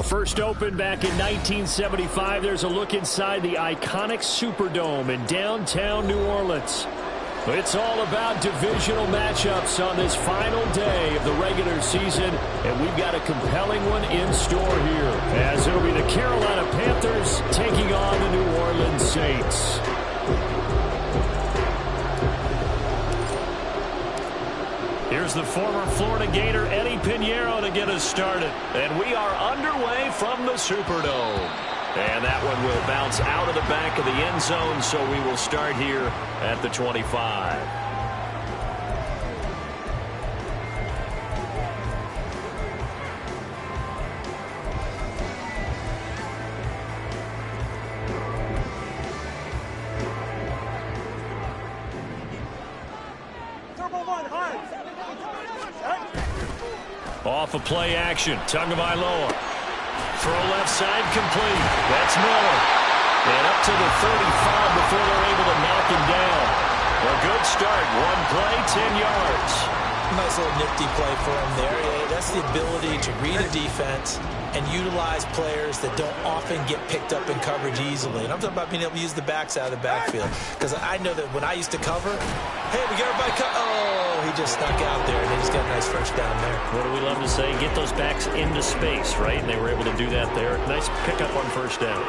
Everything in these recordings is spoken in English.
First opened back in 1975, there's a look inside the iconic Superdome in downtown New Orleans. It's all about divisional matchups on this final day of the regular season, and we've got a compelling one in store here, as it'll be the Carolina Panthers taking on the New Orleans Saints. Here's the former Florida Gator Eddie Pinheiro to get us started. And we are underway from the Superdome. And that one will bounce out of the back of the end zone, so we will start here at the 25. Off of play action, Tagovailoa. Throw left side complete. That's Miller. And up to the 35 before they're able to knock him down. A good start. One play, 10 yards. Nice little nifty play for him there. That's the ability to read a defense and utilize players that don't often get picked up in coverage easily. And I'm talking about being able to use the backs out of the backfield. Because I know that when I used to cover, hey, we got everybody oh, he just snuck out there, and he just got a nice first down there. What do we love to say? Get those backs into space, right? And they were able to do that there. Nice pickup on first down.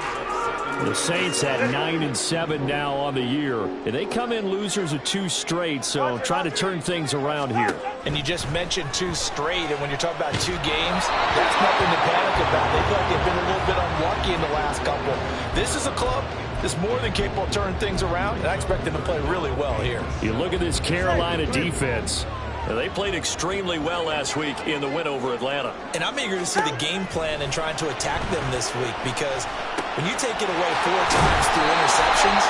The Saints at 9-7 now on the year. They come in losers of 2 straight, so try to turn things around here. And you just mentioned 2 straight, and when you're talking about 2 games, that's nothing to panic about. They feel like they've been a little bit unlucky in the last couple. This is a club that's more than capable of turning things around, and I expect them to play really well here. You look at this Carolina defense. They played extremely well last week in the win over Atlanta. And I'm eager to see the game plan and trying to attack them this week, because when you take it away 4 times through interceptions,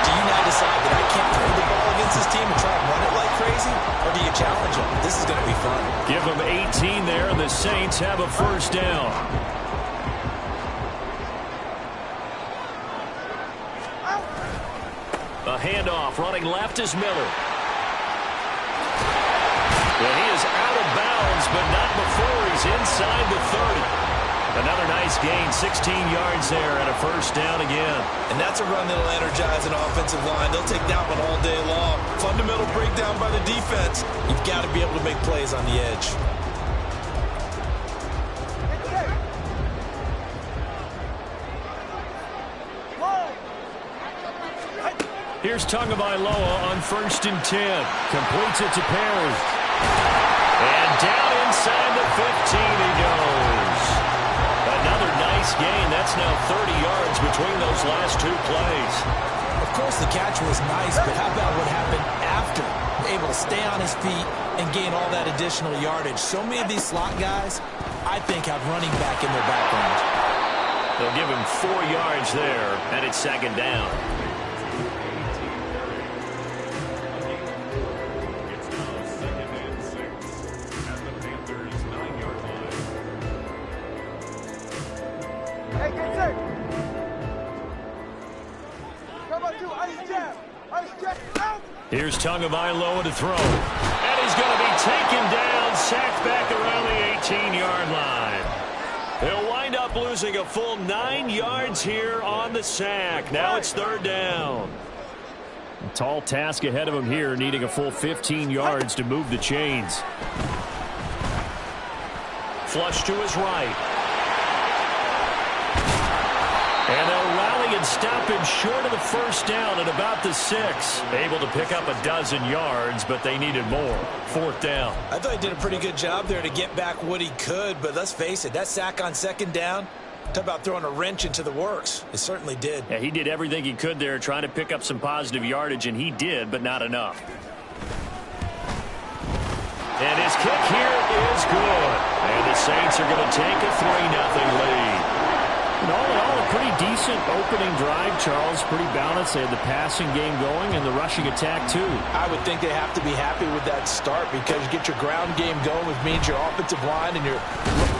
do you now decide that I can't throw the ball against this team and try and run it like crazy? Or do you challenge them? This is going to be fun. Give them 18 there, and the Saints have a first down. A handoff, running left is Miller. Well, he is out of bounds, but not before he's inside the 30. Another nice gain, 16 yards there, and a first down again. And that's a run that'll energize an offensive line. They'll take that one all day long. Fundamental breakdown by the defense. You've got to be able to make plays on the edge. Here's Tagovailoa on 1st and 10. Completes it to Perry. And down inside the 15 he goes. Another nice gain. That's now 30 yards between those last 2 plays. Of course, the catch was nice, but how about what happened after? Able to stay on his feet and gain all that additional yardage. So many of these slot guys, I think, have running back in their background. They'll give him 4 yards there, and it's 2nd down. Here's Tagovailoa to throw. And he's going to be taken down, sacked back around the 18-yard line. They'll wind up losing a full 9 yards here on the sack. Now it's 3rd down. A tall task ahead of him here, needing a full 15 yards to move the chains. Flush to his right. And they'll rally and stop him short of the first down at about the 6. Able to pick up a dozen yards, but they needed more. 4th down. I thought he did a pretty good job there to get back what he could, but let's face it, that sack on 2nd down, talk about throwing a wrench into the works. It certainly did. Yeah, he did everything he could there, trying to pick up some positive yardage, and he did, but not enough. is good. And the Saints are going to take a 3-0 lead. And all in all, a pretty decent opening drive, Charles. Pretty balanced. They had the passing game going and the rushing attack, too. I would think they have to be happy with that start because you get your ground game going, which means your offensive line and your...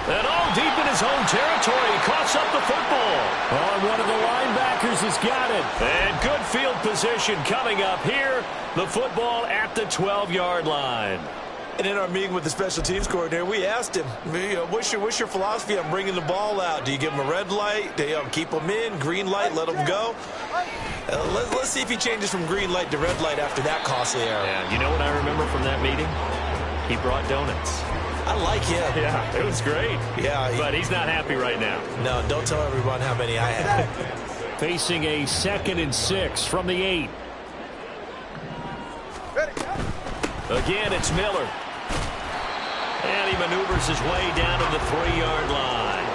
And all deep in his own territory. He coughs up the football. And one of the linebackers has got it. And good field position coming up here. The football at the 12-yard line. And in our meeting with the special teams coordinator, we asked him, what's your philosophy on bringing the ball out? Do you give him a red light? Do you keep him in? Green light, let him go? Let's see if he changes from green light to red light after that costly error. Yeah, you know what I remember from that meeting? He brought donuts. I like him. Yeah, it was great. Yeah, but he's not happy right now. No, don't tell everyone how many I had. Facing a 2nd and 6 from the 8. Again, it's Miller. And he maneuvers his way down to the 3-yard line.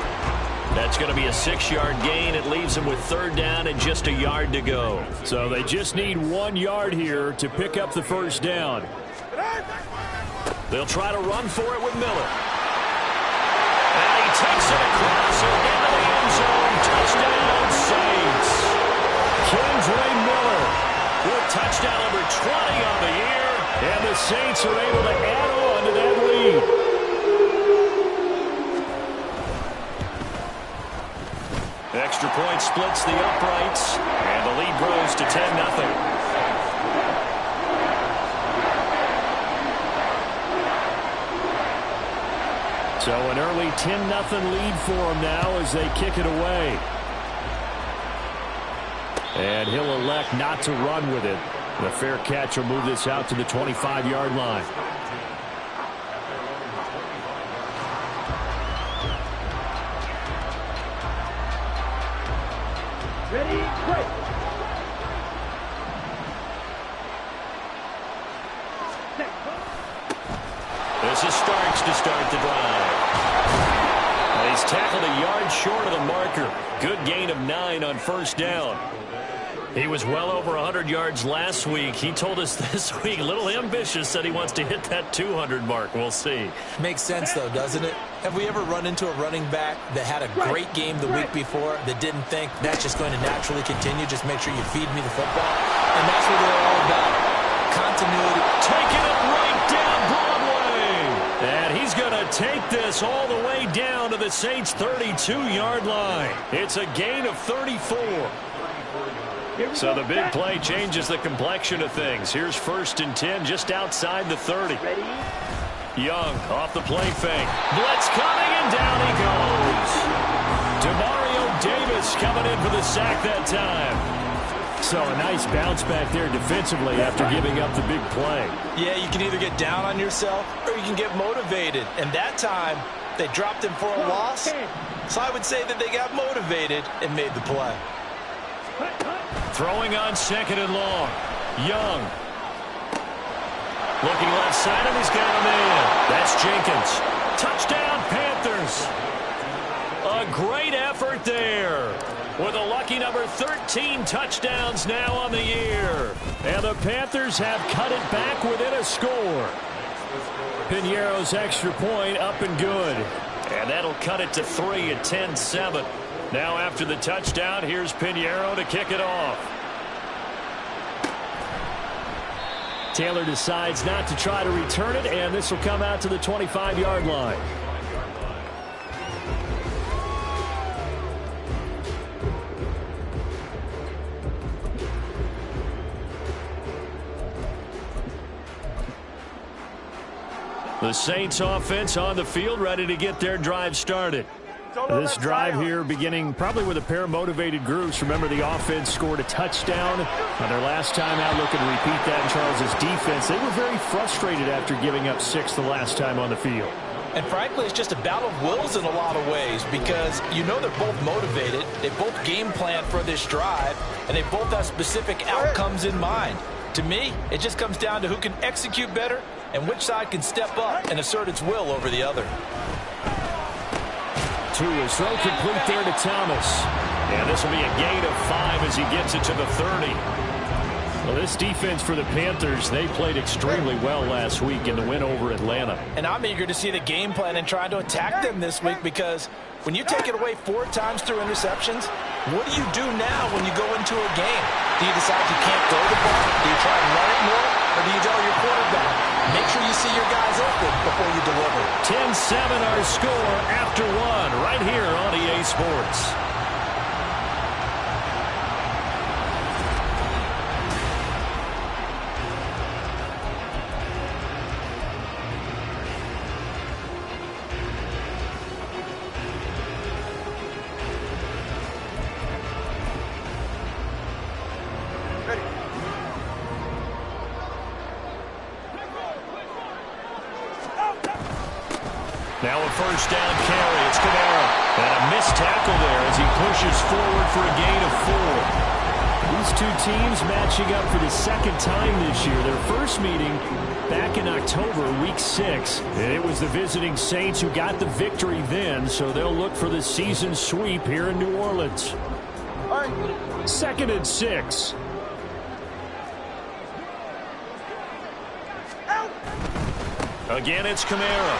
That's going to be a 6-yard gain. It leaves him with 3rd down and just a yard to go. So they just need 1 yard here to pick up the first down. They'll try to run for it with Miller. And he takes it across and into the end zone. Touchdown, Saints. Kendra Miller with touchdown number 20 on the year. And the Saints are able to add on to that lead. Extra point splits the uprights, and the lead grows to 10-0. So an early 10-0 lead for them now as they kick it away. And he'll elect not to run with it. The fair catch will move this out to the 25-yard line. Ready, break. This is Starks to start the drive. And he's tackled a yard short of the marker. Good gain of 9 on first down. He was well over 100 yards last week. He told us this week, a little ambitious, said he wants to hit that 200 mark. We'll see. Makes sense, though, doesn't it? Have we ever run into a running back that had a great game the week before that didn't think that's just going to naturally continue? Just make sure you feed me the football. And that's what they're all about. Continuity. Taking it right down Broadway. And he's going to take this all the way down to the Saints' 32-yard line. It's a gain of 34. So the big play changes the complexion of things. Here's 1st and 10 just outside the 30. Young off the play fake. Blitz coming, and down he goes. Demario Davis coming in for the sack that time. So a nice bounce back there defensively after giving up the big play. Yeah, you can either get down on yourself or you can get motivated. And that time, they dropped him for a loss. So I would say that they got motivated and made the play. Throwing on 2nd and long. Young. Looking left side, and he's got him in. That's Jenkins. Touchdown, Panthers. A great effort there. With a lucky number 13 touchdowns now on the year. And the Panthers have cut it back within a score. Piñeiro's extra point up and good. And that'll cut it to 3 at 10-7. Now after the touchdown, here's Piñeiro to kick it off. Taylor decides not to try to return it, and this will come out to the 25-yard line. The Saints offense on the field, ready to get their drive started. This drive here beginning probably with a pair of motivated groups. Remember, the offense scored a touchdown on their last time out. Looking to repeat that in Charles's defense. They were very frustrated after giving up 6 the last time on the field. And frankly, it's just a battle of wills in a lot of ways because you know they're both motivated. They both game plan for this drive, and they both have specific outcomes in mind. To me, it just comes down to who can execute better and which side can step up and assert its will over the other. His throw complete there to Thomas. And this will be a gain of 5 as he gets it to the 30. Well, this defense for the Panthers, they played extremely well last week in the win over Atlanta. And I'm eager to see the game plan and try to attack them this week, because when you take it away 4 times through interceptions, what do you do now when you go into a game? Do you decide you can't throw the ball? Do you try and run it more? Or do you tell your quarterback, make sure you see your guys open before you deliver? 10-7 our score after 1 right here on EA Sports. Now a first down carry. It's Kamara. And a missed tackle there as he pushes forward for a gain of 4. These two teams matching up for the second time this year. Their first meeting back in October, week 6. And it was the visiting Saints who got the victory then, so they'll look for the season sweep here in New Orleans. 2nd and 6. Again, it's Kamara.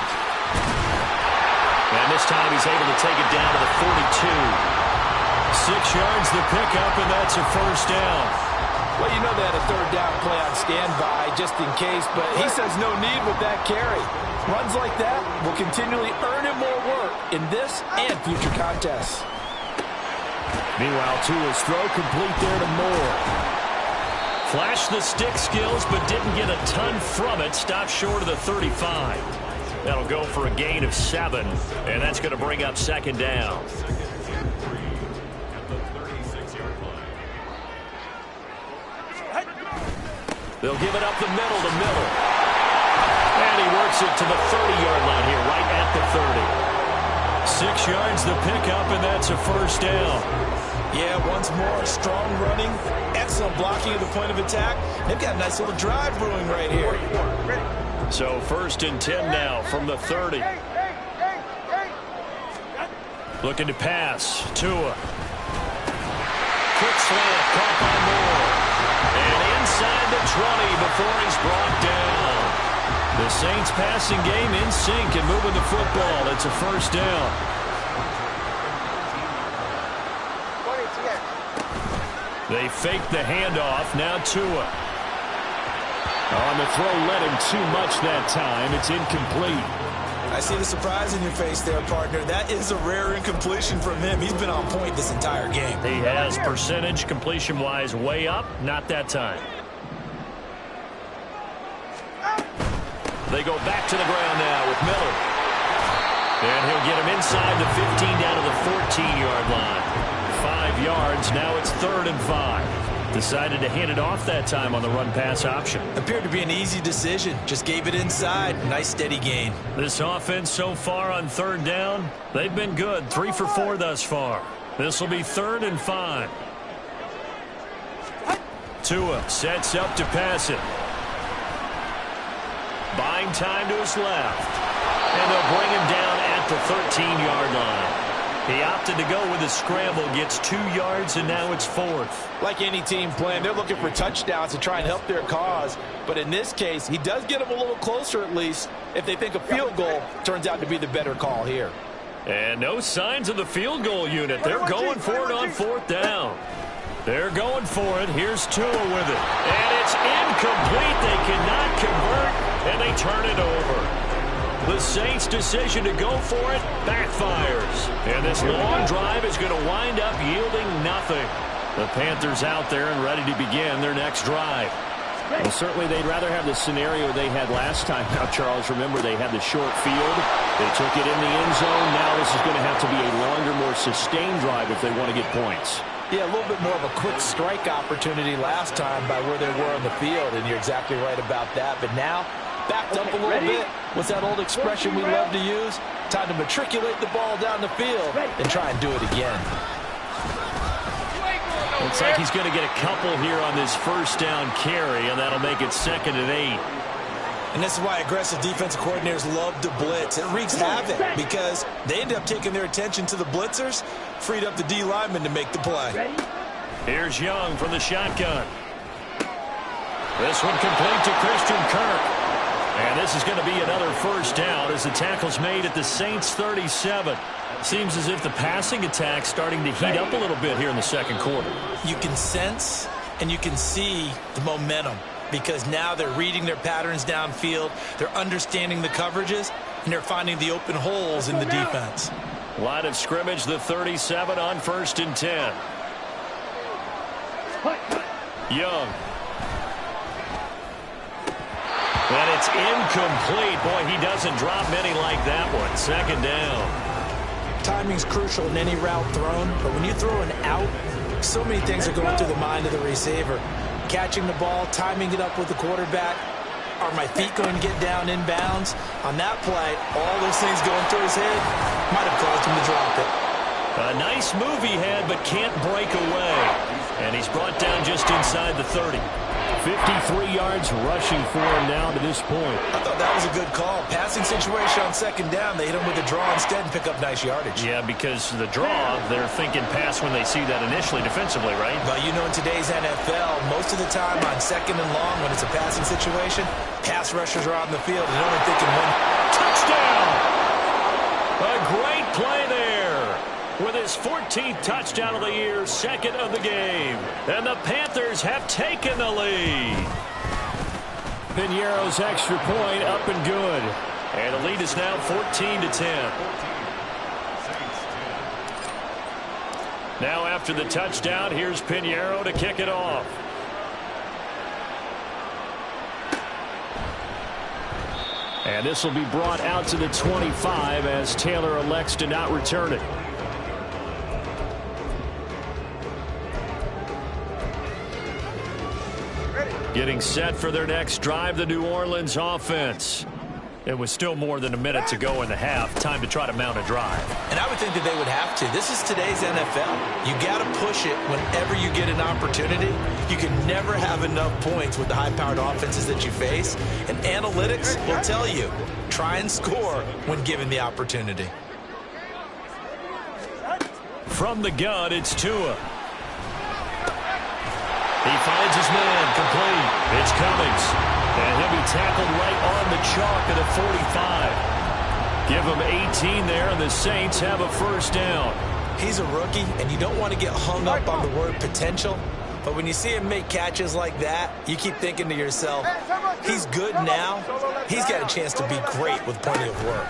And this time he's able to take it down to the 42. 6 yards the pickup, and that's a first down. Well, you know they had a third down play on standby just in case, but he says no need with that carry. Runs like that will continually earn him more work in this and future contests. Meanwhile, Tua's throw complete there to Moore. Flashed the stick skills, but didn't get a ton from it. Stopped short of the 35. That'll go for a gain of 7, and that's going to bring up 2nd down. They'll give it up the middle to Miller. And he works it to the 30-yard line here, right at the 30. 6 yards the pickup, and that's a first down. Yeah, once more, strong running, excellent blocking at the point of attack. They've got a nice little drive brewing right here. So 1st and 10 now from the 30. Looking to pass. Tua. Quick slant, caught by Moore. And inside the 20 before he's brought down. The Saints passing game in sync and moving the football. It's a first down. They fake the handoff. Now Tua. On the throw, led him too much that time. It's incomplete. I see the surprise in your face there, partner. That is a rare incompletion from him. He's been on point this entire game. He has percentage completion-wise way up. Not that time. They go back to the ground now with Miller. And he'll get him inside the 15 down to the 14-yard line. 5 yards. Now it's 3rd and 5. Decided to hand it off that time on the run-pass option. Appeared to be an easy decision. Just gave it inside. Nice steady gain. This offense so far on 3rd down, they've been good. 3 for 4 thus far. This will be 3rd and 5. Tua sets up to pass it. Buying time to his left. And they'll bring him down at the 13-yard line. He opted to go with a scramble, gets 2 yards, and now it's 4th. Like any team playing, they're looking for touchdowns to try and help their cause. But in this case, he does get them a little closer at least if they think a field goal turns out to be the better call here. And no signs of the field goal unit. They're going for it on 4th down. They're going for it. Here's Tua with it. And it's incomplete. They cannot convert, and they turn it over. The Saints' decision to go for it backfires. And this long drive is going to wind up yielding nothing. The Panthers out there and ready to begin their next drive. Well, certainly they'd rather have the scenario they had last time. Now, Charles, remember they had the short field. They took it in the end zone. Now this is going to have to be a longer, more sustained drive if they want to get points. Yeah, a little bit more of a quick strike opportunity last time by where they were on the field, and you're exactly right about that. But now, backed up a little bit. What's that old expression we love to use? Time to matriculate the ball down the field and try and do it again. Looks like he's going to get a couple here on this first down carry, and that'll make it 2nd and 8. And this is why aggressive defensive coordinators love to blitz. It wreaks havoc because they end up taking their attention to the blitzers, freed up the D lineman to make the play. Here's Young from the shotgun. This one complete to Christian Kirk. And this is going to be another first down as the tackle's made at the Saints 37. Seems as if the passing attack's starting to heat up a little bit here in the second quarter. You can sense and you can see the momentum because now they're reading their patterns downfield, they're understanding the coverages, and they're finding the open holes in the defense. Line of scrimmage, the 37 on 1st and 10. Young. And it's incomplete. Boy, he doesn't drop many like that one. Second down. Timing's crucial in any route thrown, but when you throw an out, so many things are going through the mind of the receiver. Catching the ball, timing it up with the quarterback. Are my feet going to get down inbounds? On that play, all those things going through his head might have caused him to drop it. A nice move he had, but can't break away. And he's brought down just inside the 30. 53 yards rushing for him now to this point. I thought that was a good call. Passing situation on second down. They hit him with a draw instead and pick up nice yardage. Yeah, because the draw, they're thinking pass when they see that initially defensively, right? But you know, in today's NFL, most of the time on second and long, when it's a passing situation, pass rushers are on the field and only thinking one. Touchdown! A great play there. With his 14th touchdown of the year, second of the game. And the Panthers have taken the lead. Piñeiro's extra point up and good. And the lead is now 14-10. Now after the touchdown, here's Piñeiro to kick it off. And this will be brought out to the 25 as Taylor elects to not return it. Getting set for their next drive, the New Orleans offense. It was still more than a minute to go in the half. Time to try to mount a drive. And I would think that they would have to. This is today's NFL. You got to push it whenever you get an opportunity. You can never have enough points with the high-powered offenses that you face. And analytics will tell you, try and score when given the opportunity. From the gun, it's Tua. He finds his man, complete. It's Cummings. And he'll be tackled right on the chalk at the 45. Give him 18 there, and the Saints have a first down. He's a rookie, and you don't want to get hung up on the word potential. But when you see him make catches like that, you keep thinking to yourself, he's good now. He's got a chance to be great with plenty of work.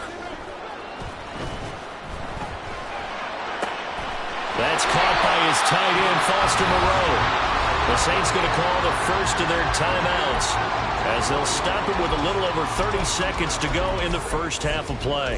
That's caught by his tight end, Foster Moreau. The Saints going to call the first of their timeouts as they'll stop it with a little over 30 seconds to go in the first half of play.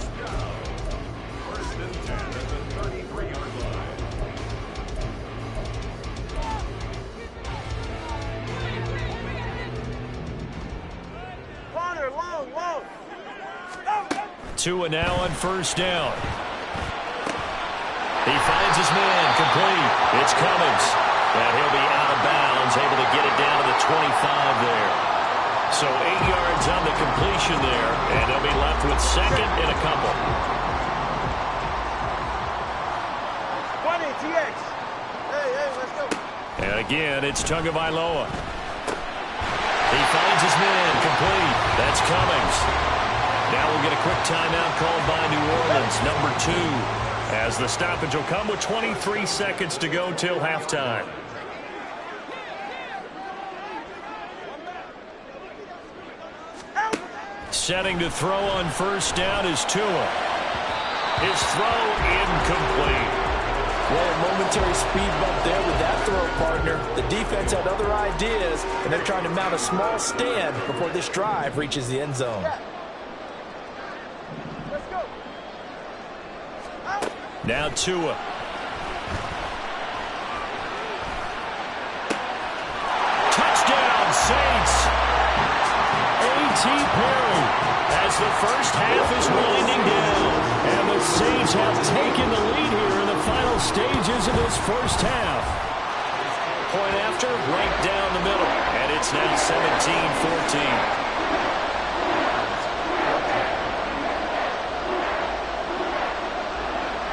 Tua now on first down. He finds his man, complete. It's Cummings. And he'll be out of bounds, able to get it down to the 25 there. So 8 yards on the completion there, and they'll be left with second and a couple. 20, TX. Hey, let's go. And again, it's Tagovailoa. He finds his man, complete. That's Cummings. Now we'll get a quick timeout called by New Orleans, number 2. As the stoppage will come with 23 seconds to go till halftime. Setting to throw on first down is Tua. His throw incomplete. Well, a momentary speed bump there with that throw, partner. The defense had other ideas, and they're trying to mount a small stand before this drive reaches the end zone. Let's go. Now Tua. Touchdown, Saints. A.T. Perry as the first half is winding down. And the Saints have taken the lead here in the final stages of this first half. Point after, right down the middle. And it's now 17-14.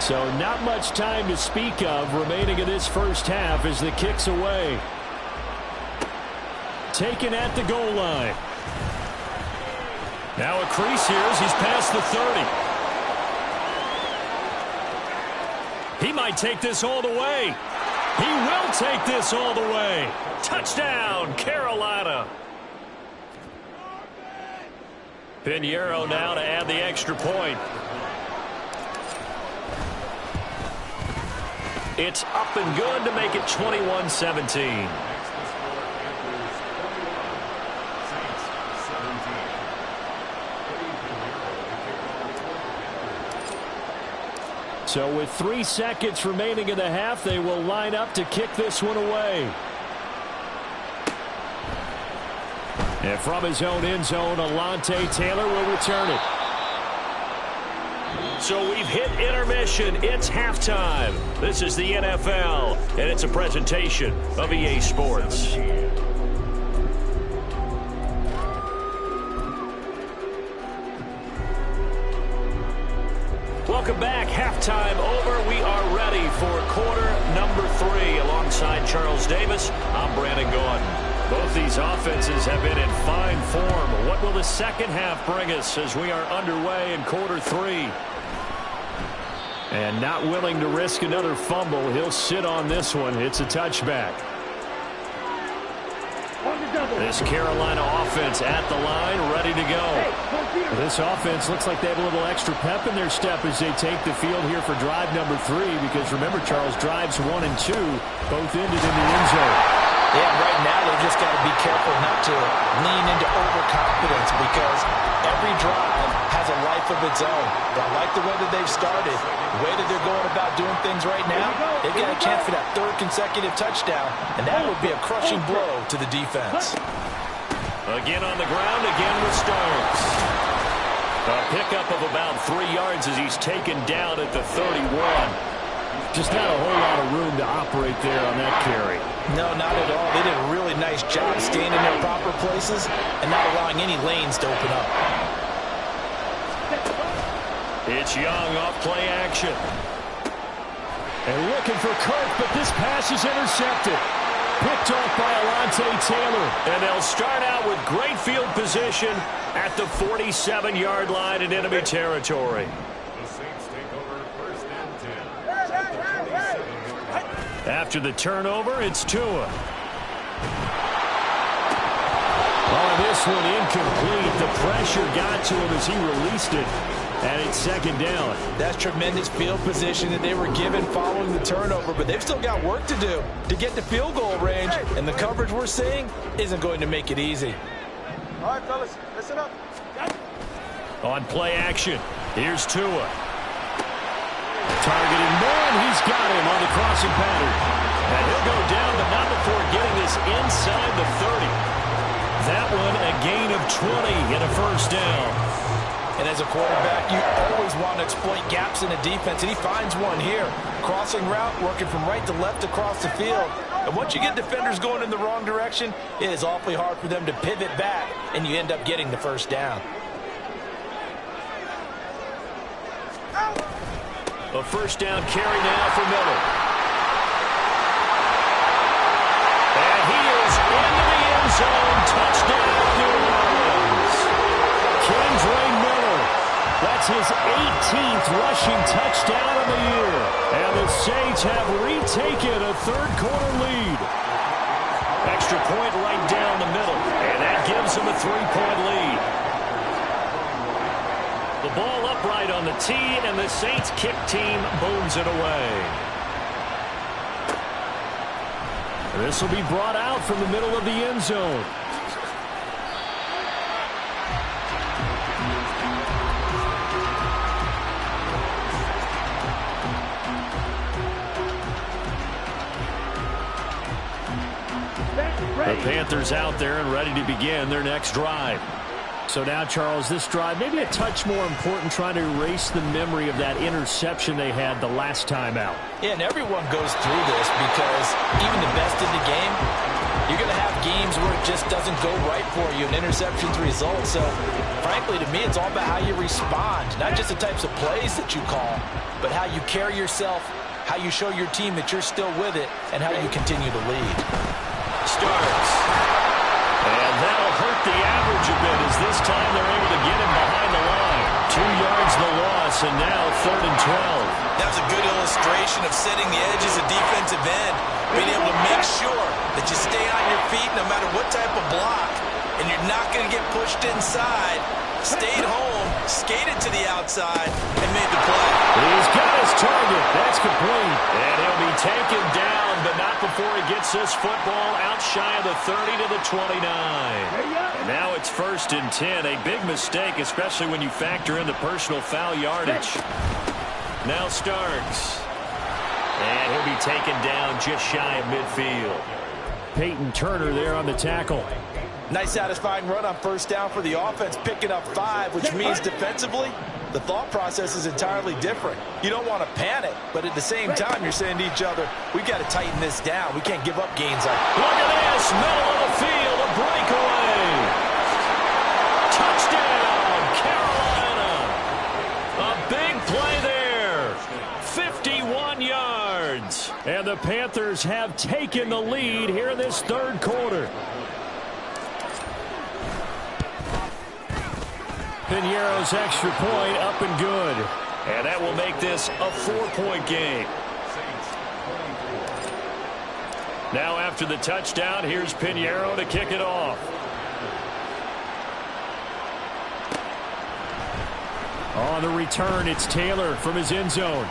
So not much time to speak of remaining in this first half as the kick's away. taken at the goal line. Now a crease here as he's past the 30. He might take this all the way. He will take this all the way. Touchdown, Carolina. Pinheiro now to add the extra point. It's up and good to make it 21-17. So with 3 seconds remaining in the half, they will line up to kick this one away. And from his own end zone, Alontae Taylor will return it. So we've hit intermission. It's halftime. This is the NFL, and it's a presentation of EA Sports. Welcome back. Halftime over. We are ready for quarter number 3. Alongside Charles Davis, I'm Brandon Gordon. Both these offenses have been in fine form. What will the second half bring us as we are underway in quarter 3? And not willing to risk another fumble. He'll sit on this one. It's a touchback. This Carolina offense at the line, ready to go. This offense looks like they have a little extra pep in their step as they take the field here for drive number 3. Because remember, Charles, drives 1 and 2 both ended in the end zone. Yeah, right now they've just got to be careful not to lean into overconfidence because every drive has a life of its own. But I like the way that they've started, the way that they're going about doing things right now. They've got a chance for that 3rd consecutive touchdown, and that would be a crushing blow to the defense. Again on the ground, again with Starks. A pickup of about 3 yards as he's taken down at the 31. Just not a whole lot of room to operate there on that carry. No, not at all. They did a really nice job staying in their proper places and not allowing any lanes to open up. It's Young off play action. And looking for Kirk, but this pass is intercepted. Picked off by Alontae Taylor. And they'll start out with great field position at the 47-yard line in enemy territory. After the turnover, it's Tua. Oh, this one incomplete. The pressure got to him as he released it. And it's 2nd down. That's tremendous field position that they were given following the turnover, but they've still got work to do to get to field goal range, and the coverage we're seeing isn't going to make it easy. All right, fellas, listen up. On play action, here's Tua. Targeting Moore, he's got him on the crossing pattern. And he'll go down, but not before getting this inside the 30. That one a gain of 20 and a 1st down. And as a quarterback, you always want to exploit gaps in the defense, and he finds one here. Crossing route, working from right to left across the field. And once you get defenders going in the wrong direction, it is awfully hard for them to pivot back, and you end up getting the 1st down. A 1st down carry now for Miller. And he is into the end zone. Touchdown, New Orleans. Kendre Miller. That's his 18th rushing touchdown of the year. And the Saints have retaken a 3rd quarter lead. Extra point right down the middle. And that gives them a 3-point lead. The ball upright on the tee, and the Saints kick team booms it away. This will be brought out from the middle of the end zone. The Panthers out there and ready to begin their next drive. So now, Charles, this drive maybe a touch more important, trying to erase the memory of that interception they had the last time out. Yeah, and everyone goes through this because even the best in the game, you're going to have games where it just doesn't go right for you and interceptions result. So, frankly, to me, it's all about how you respond, not just the types of plays that you call, but how you carry yourself, how you show your team that you're still with it, and how you continue to lead. Starks. And that'll hurt the average a bit as this time they're able to get him behind the line. 2 yards the loss, and now 3rd and 12. That was a good illustration of setting the edges of defensive end, being able to make sure that you stay on your feet no matter what type of block, and you're not going to get pushed inside. Stayed home, skated to the outside, and made the play. He's got his target. That's complete. And he'll be taken down, but not before he gets this football out shy of the 30 to the 29. And now it's 1st and 10. A big mistake, especially when you factor in the personal foul yardage. Now Starks. And he'll be taken down just shy of midfield. Peyton Turner there on the tackle. Nice satisfying run on 1st down for the offense, picking up 5, which means defensively, the thought process is entirely different. You don't want to panic, but at the same time, you're saying to each other, we've got to tighten this down. We can't give up gains like that. Look at this, middle of the field, a breakaway. Touchdown, Carolina. A big play there. 51 yards. And the Panthers have taken the lead here in this 3rd quarter. Piñeiro's extra point up and good. And that will make this a 4-point game. Now after the touchdown, here's Piñeiro to kick it off. On the return, it's Taylor from his end zone.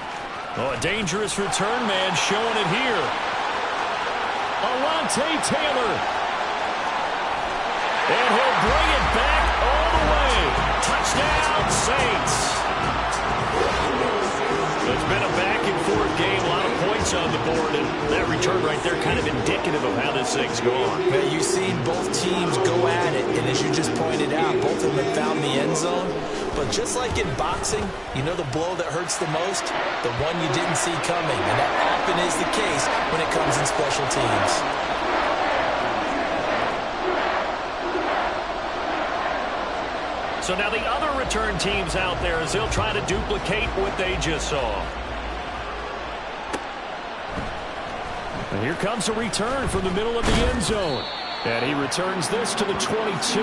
Oh, a dangerous return man showing it here. Alontae Taylor. And he'll bring it back all the way. Touchdown, Saints. It's been a back-and-forth game, a lot of points on the board, and that return right there kind of indicative of how this thing's gone. Yeah, you've seen both teams go at it, and as you just pointed out, both of them have found the end zone. But just like in boxing, you know the blow that hurts the most? The one you didn't see coming, and that often is the case when it comes in special teams. So now the other return teams out there as they'll try to duplicate what they just saw. And here comes a return from the middle of the end zone. And he returns this to the 22.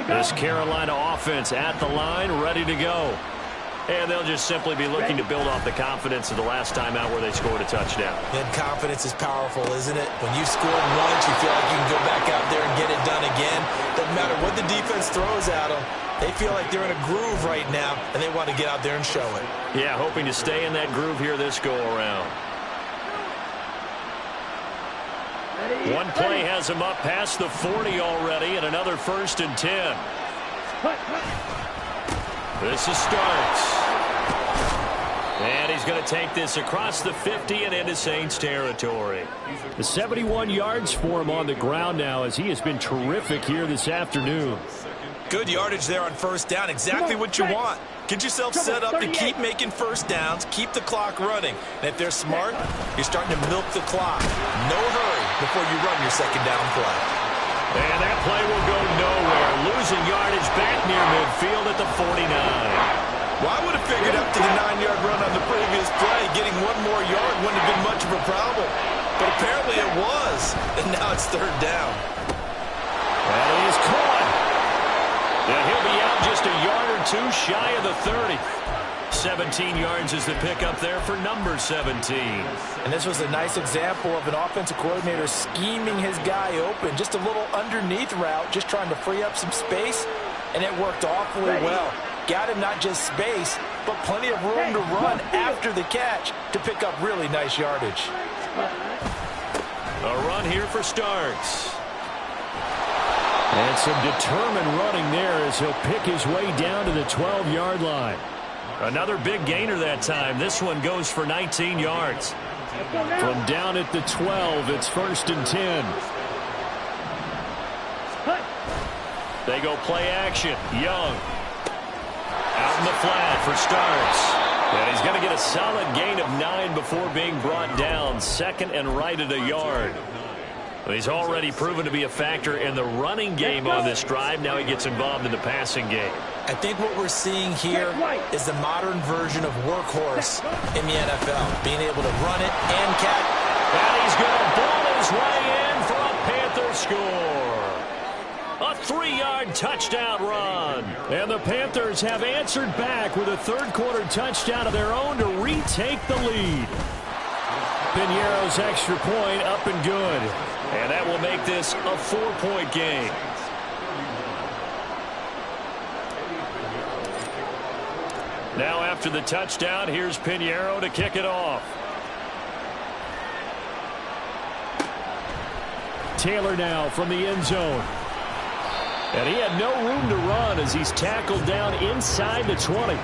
This Carolina offense at the line, ready to go. And they'll just simply be looking to build off the confidence of the last time out where they scored a touchdown. And confidence is powerful, isn't it? When you've scored once, you feel like you can go back out there and get it done again. Doesn't matter what the defense throws at them. They feel like they're in a groove right now, and they want to get out there and show it. Yeah, hoping to stay in that groove here this go-around. One play has him up past the 40 already, and another 1st and 10. This is Starks. And he's going to take this across the 50 and into Saints territory. The 71 yards for him on the ground now as he has been terrific here this afternoon. Good yardage there on 1st down. Exactly what you want. Get yourself set up to keep making 1st downs, keep the clock running. And if they're smart, you're starting to milk the clock. No hurry before you run your 2nd down play. And that play will go nowhere. Losing yardage back near midfield at the 49. Well, I would have figured up to the 9-yard run on the previous play. Getting one more yard wouldn't have been much of a problem. But apparently it was. And now it's 3rd down. And he is caught. And he'll be out just a yard or two shy of the 30. 17 yards is the pickup there for number 17. And this was a nice example of an offensive coordinator scheming his guy open. Just a little underneath route, just trying to free up some space, and it worked awfully well. Got him not just space, but plenty of room to run after the catch to pick up really nice yardage. A run here for Starks. And some determined running there as he'll pick his way down to the 12-yard line. Another big gainer that time. This one goes for 19 yards. From down at the 12, it's 1st and 10. They go play action. Young. Out in the flat for Starks. And he's going to get a solid gain of 9 before being brought down. 2nd and right at a yard. He's already proven to be a factor in the running game on this drive. Now he gets involved in the passing game. I think what we're seeing here is the modern version of workhorse in the NFL, being able to run it and catch. And he's going to ball his way in for a Panther score. A 3-yard touchdown run. And the Panthers have answered back with a third-quarter touchdown of their own to retake the lead. Piñeiro's extra point up and good. And that will make this a 4-point game. Now after the touchdown, here's Piñeiro to kick it off. Taylor now from the end zone. And he had no room to run as he's tackled down inside the 20.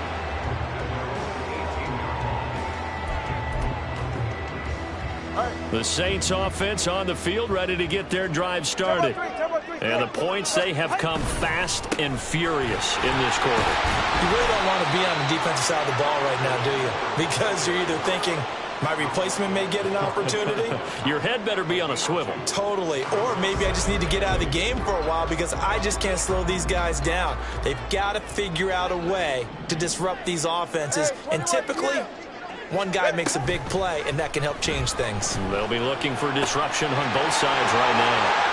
The Saints offense on the field ready to get their drive started. And the points, they have come fast and furious in this quarter. You really don't want to be on the defensive side of the ball right now, do you? Because you're either thinking, my replacement may get an opportunity. Your head better be on a swivel. Totally. Or maybe I just need to get out of the game for a while because I just can't slow these guys down. They've got to figure out a way to disrupt these offenses. And typically, one guy makes a big play, and that can help change things. They'll be looking for disruption on both sides right now.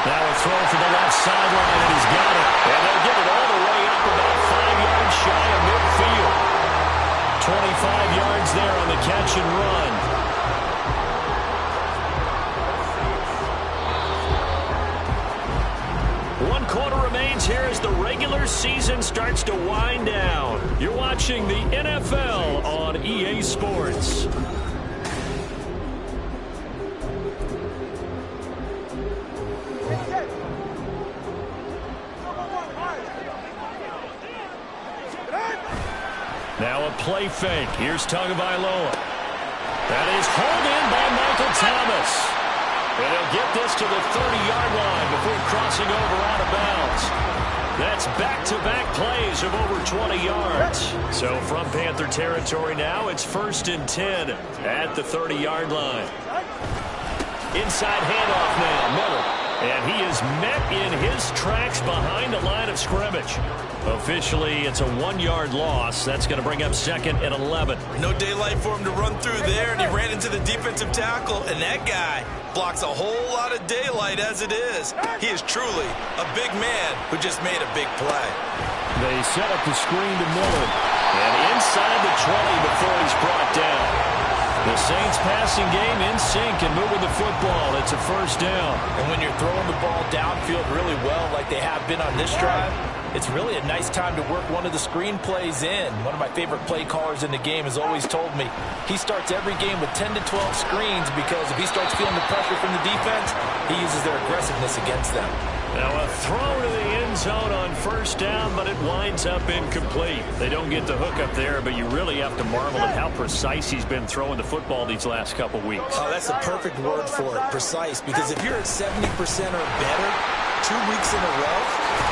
Now a throw to the left sideline, and he's got it. And they'll get it all the way up about 5 yards shy of midfield. 25 yards there on the catch and run. One quarter remains here as the regular season starts to wind down. You're watching the NFL on EA Sports. Now a play fake. Here's Tagovailoa. That is hauled in by Michael Thomas. And he'll get this to the 30-yard line before crossing over out of bounds. That's back-to-back plays of over 20 yards. So from Panther territory now, it's 1st and 10 at the 30-yard line. Inside handoff now, Miller. And he is met in his tracks behind the line of scrimmage. Officially, it's a 1-yard loss. That's going to bring up 2nd and 11. No daylight for him to run through there, and he ran into the defensive tackle, and that guy blocks a whole lot of daylight as it is. He is truly a big man who just made a big play. They set up the screen to Miller. And inside the 20 before he's brought down. The Saints passing game in sync and moving the football. It's a 1st down. And when you're throwing the ball downfield really well like they have been on this drive, it's really a nice time to work one of the screen plays in. One of my favorite play callers in the game has always told me he starts every game with 10 to 12 screens because if he starts feeling the pressure from the defense, he uses their aggressiveness against them. Now a throw to the end zone on 1st down, but it winds up incomplete. They don't get the hook up there, but you really have to marvel at how precise he's been throwing the football these last couple weeks. Oh, that's the perfect word for it, precise, because if you're at 70% or better 2 weeks in a row,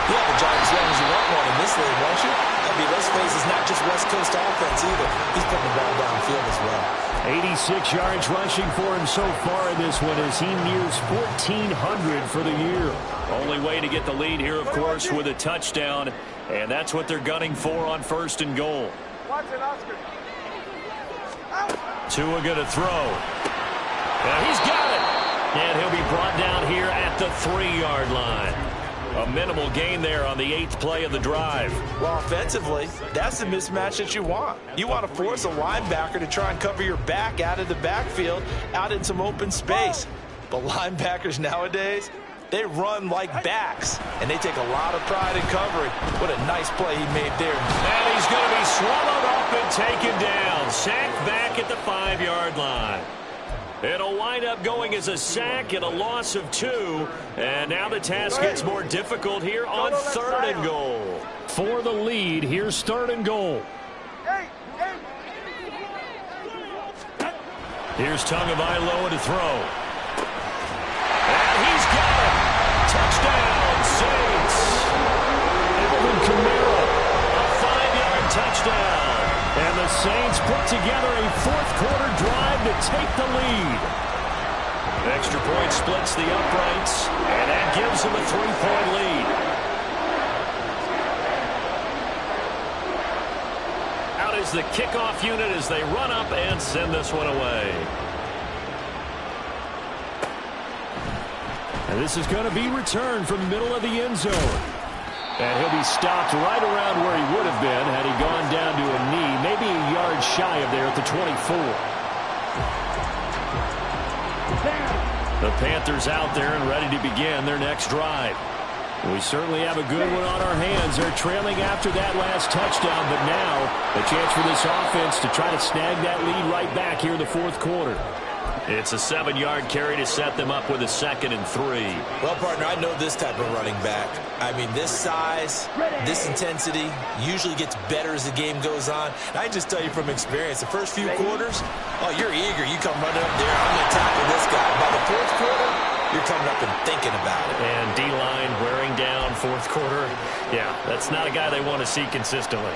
you have a job as long as you want one in this league, won't you? I mean, let's face it, it's not just West Coast offense either. He's putting the ball downfield as well. 86 yards rushing for him so far in this one as he nears 1,400 for the year. Only way to get the lead here, of course, with a touchdown, and that's what they're gunning for on 1st and goal. Tua going to throw. And he's got it. And he'll be brought down here at the 3-yard line. A minimal gain there on the 8th play of the drive. Well, offensively, that's the mismatch that you want. You want to force a linebacker to try and cover your back out of the backfield, out in some open space. But linebackers nowadays, they run like backs, and they take a lot of pride in covering. What a nice play he made there. And he's going to be swallowed up and taken down. Sacked back at the 5-yard line. It'll wind up going as a sack and a loss of 2. And now the task gets more difficult here on 3rd and goal. For the lead, here's 3rd and goal. Here's Tagovailoa to throw. And he's got it. Touchdown, Saints. Alvin Kamara, a 5-yard touchdown. And the Saints put together a 4th quarter drive to take the lead. Extra point splits the uprights, and that gives them a 3-point lead. Out is the kickoff unit as they run up and send this one away. And this is going to be returned from the middle of the end zone. And he'll be stopped right around where he would have been had he gone down to a knee, maybe a yard shy of there at the 24. The Panthers out there and ready to begin their next drive. We certainly have a good one on our hands. They're trailing after that last touchdown, but now a chance for this offense to try to snag that lead right back here in the fourth quarter. It's a 7-yard carry to set them up with a 2nd and 3. Well, partner, I know this type of running back. I mean, this size, this intensity usually gets better as the game goes on. And I just tell you from experience, the first few quarters, oh, you're eager. You come running up there, I'm going to tackle this guy. By the fourth quarter, you're coming up and thinking about it. And D-line wearing down fourth quarter. Yeah, that's not a guy they want to see consistently.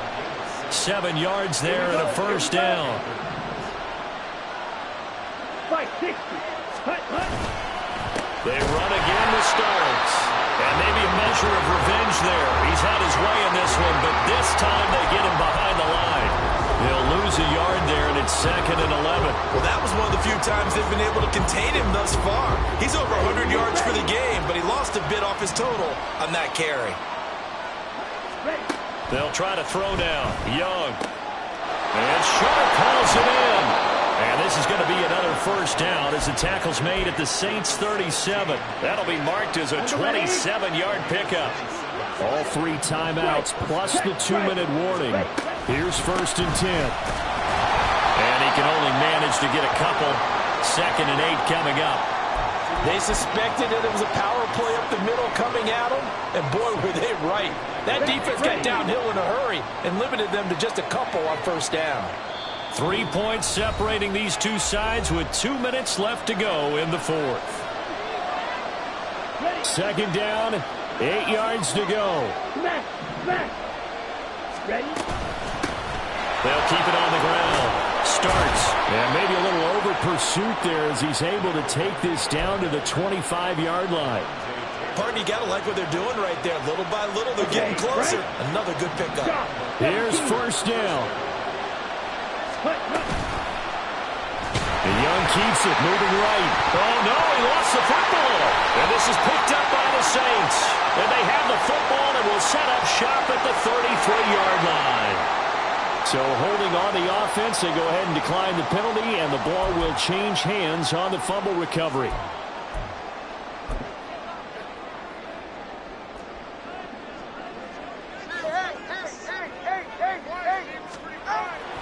7 yards there and a first down. They run again to Starks. And maybe a measure of revenge there. He's had his way in this one, but this time they get him behind the line. They'll lose a yard there, and it's 2nd and 11. Well, that was one of the few times they've been able to contain him thus far. He's over 100 yards for the game, but he lost a bit off his total on that carry. They'll try to throw now. Young. And Sharp pulls it in. And this is going to be another first down as the tackle's made at the Saints' 37. That'll be marked as a 27-yard pickup. All 3 timeouts plus the 2-minute warning. Here's 1st and 10. And he can only manage to get a couple. 2nd and 8 coming up. They suspected that it was a power play up the middle coming at them, and boy, were they right. That defense got downhill in a hurry and limited them to just a couple on first down. 3 points separating these two sides with 2 minutes left to go in the fourth. 2nd down, 8 yards to go. They'll keep it on the ground. Starts. And maybe a little over pursuit there as he's able to take this down to the 25-yard line. Partner, you got to like what they're doing right there. Little by little, they're getting closer. Another good pickup. Here's first down. And Young keeps it, moving right. Oh, no, he lost the football. And this is picked up by the Saints. And they have the football and will set up shop at the 33-yard line. So holding on the offense, they go ahead and decline the penalty, and the ball will change hands on the fumble recovery.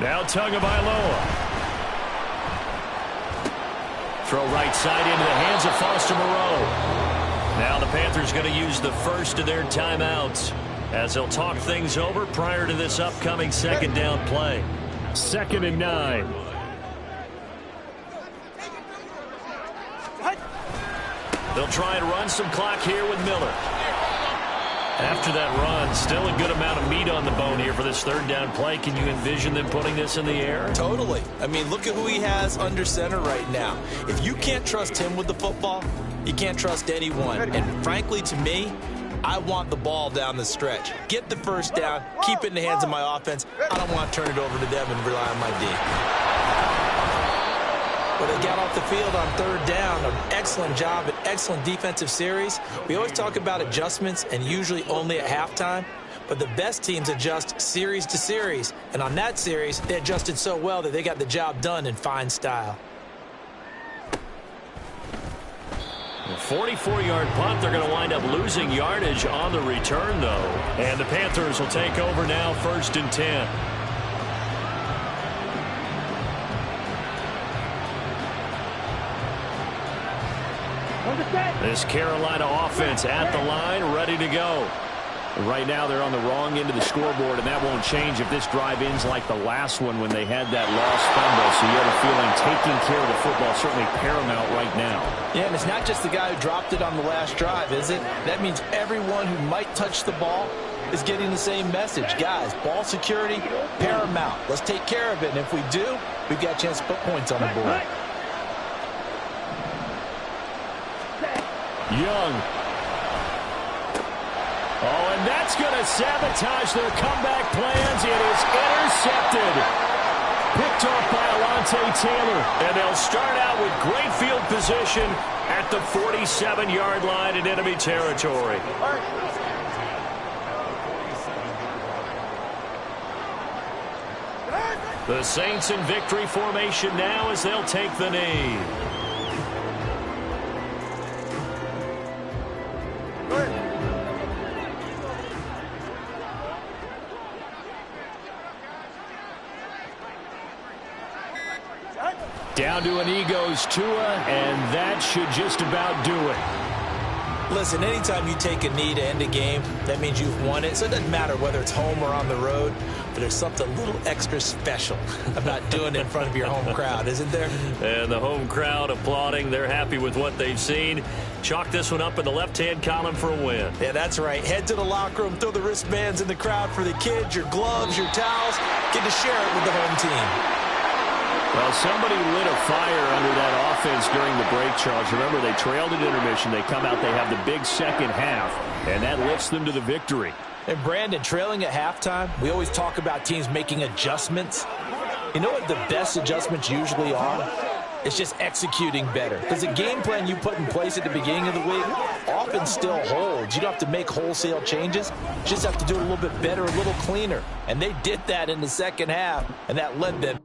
Now Tagovailoa. Throw right side into the hands of Foster Moreau. Now the Panthers going to use the first of their timeouts as they'll talk things over prior to this upcoming 2nd down play. 2nd and 9. They'll try and run some clock here with Miller. After that run, still a good amount of meat on the bone here for this 3rd down play. Can you envision them putting this in the air? Totally. I mean, look at who he has under center right now. If you can't trust him with the football, you can't trust anyone. And frankly, to me, I want the ball down the stretch. Get the first down, keep it in the hands of my offense. I don't want to turn it over to them and rely on my D. But they got off the field on 3rd down. An excellent job, an excellent defensive series. We always talk about adjustments and usually only at halftime. But the best teams adjust series to series. And on that series, they adjusted so well that they got the job done in fine style. A 44-yard punt. They're going to wind up losing yardage on the return, though. And the Panthers will take over now, 1st and 10. This Carolina offense at the line, ready to go. Right now they're on the wrong end of the scoreboard, and that won't change if this drive ends like the last one when they had that lost fumble. So you have a feeling taking care of the football is certainly paramount right now. Yeah, and it's not just the guy who dropped it on the last drive, is it? That means everyone who might touch the ball is getting the same message. Guys, ball security, paramount. Let's take care of it, and if we do, we've got a chance to put points on the board. Young. Oh, and that's going to sabotage their comeback plans. It is intercepted. Picked off by Alontae Taylor. And they'll start out with great field position at the 47-yard line in enemy territory. The Saints in victory formation now as they'll take the knee. Down to an knee goes Tua, and that should just about do it. Listen, anytime you take a knee to end a game, that means you've won it. So it doesn't matter whether it's home or on the road, but there's something a little extra special about doing it in front of your home crowd, isn't there? And the home crowd applauding. They're happy with what they've seen. Chalk this one up in the left-hand column for a win. Yeah, that's right. Head to the locker room, throw the wristbands in the crowd for the kids, your gloves, your towels. Get to share it with the home team. Well, somebody lit a fire under that offense during the break, Charles. Remember, they trailed at intermission. They come out, they have the big second half, and that lifts them to the victory. And, Brandon, trailing at halftime, we always talk about teams making adjustments. You know what the best adjustments usually are? It's just executing better. Because the game plan you put in place at the beginning of the week often still holds. You don't have to make wholesale changes. You just have to do it a little bit better, a little cleaner. And they did that in the second half, and that led them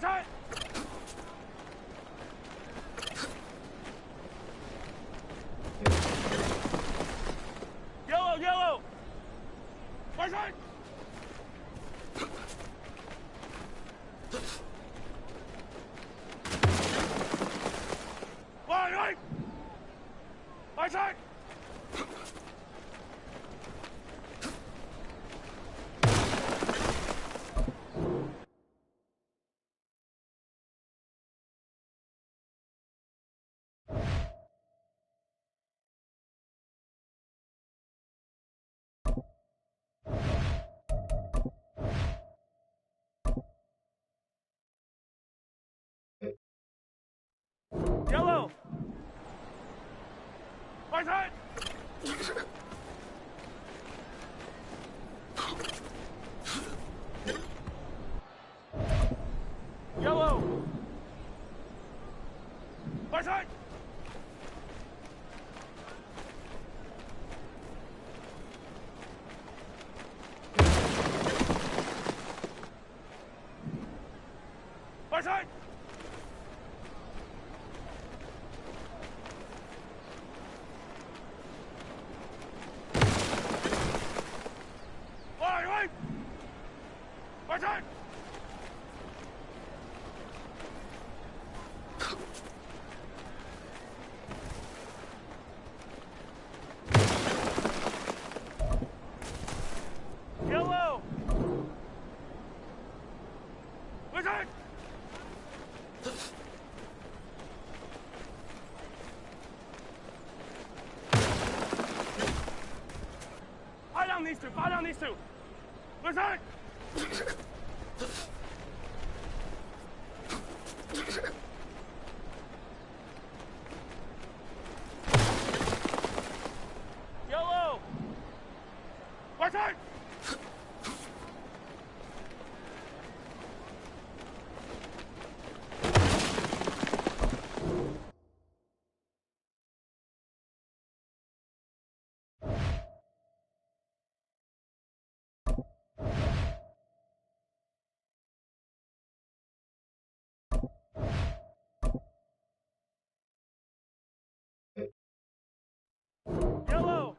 Right side. Yellow, yellow. Right side. Right, right. Right side. Yellow. Right side. Yellow. Right side. Right side. Right, right. Right side. Yellow. Right side. Fire down these two. Fire down these two. Right side. Yellow. Right side. Yellow.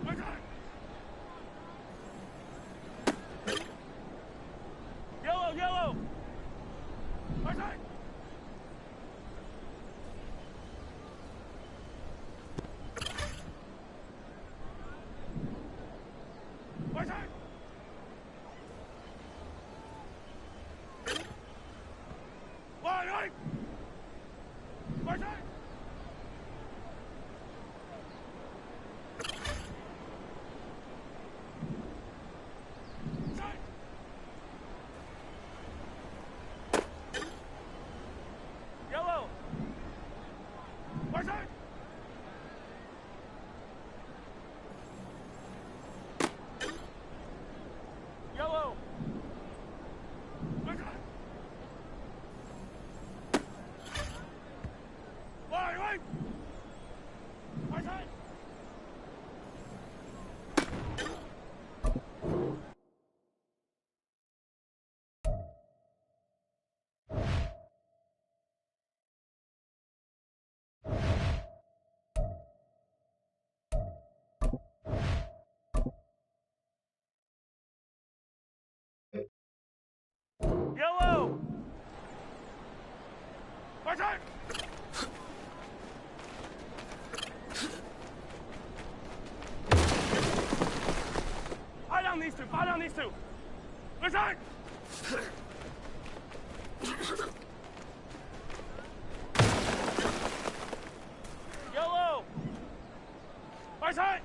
Right side. Yellow, yellow. Right side. Right side. Right, right. Right side. Side. Yellow. Right side. Yellow. Right side. Right, right. Right side. Yellow. Right side. Fire down these two. Fire down these two. Right side. Yellow. Right side.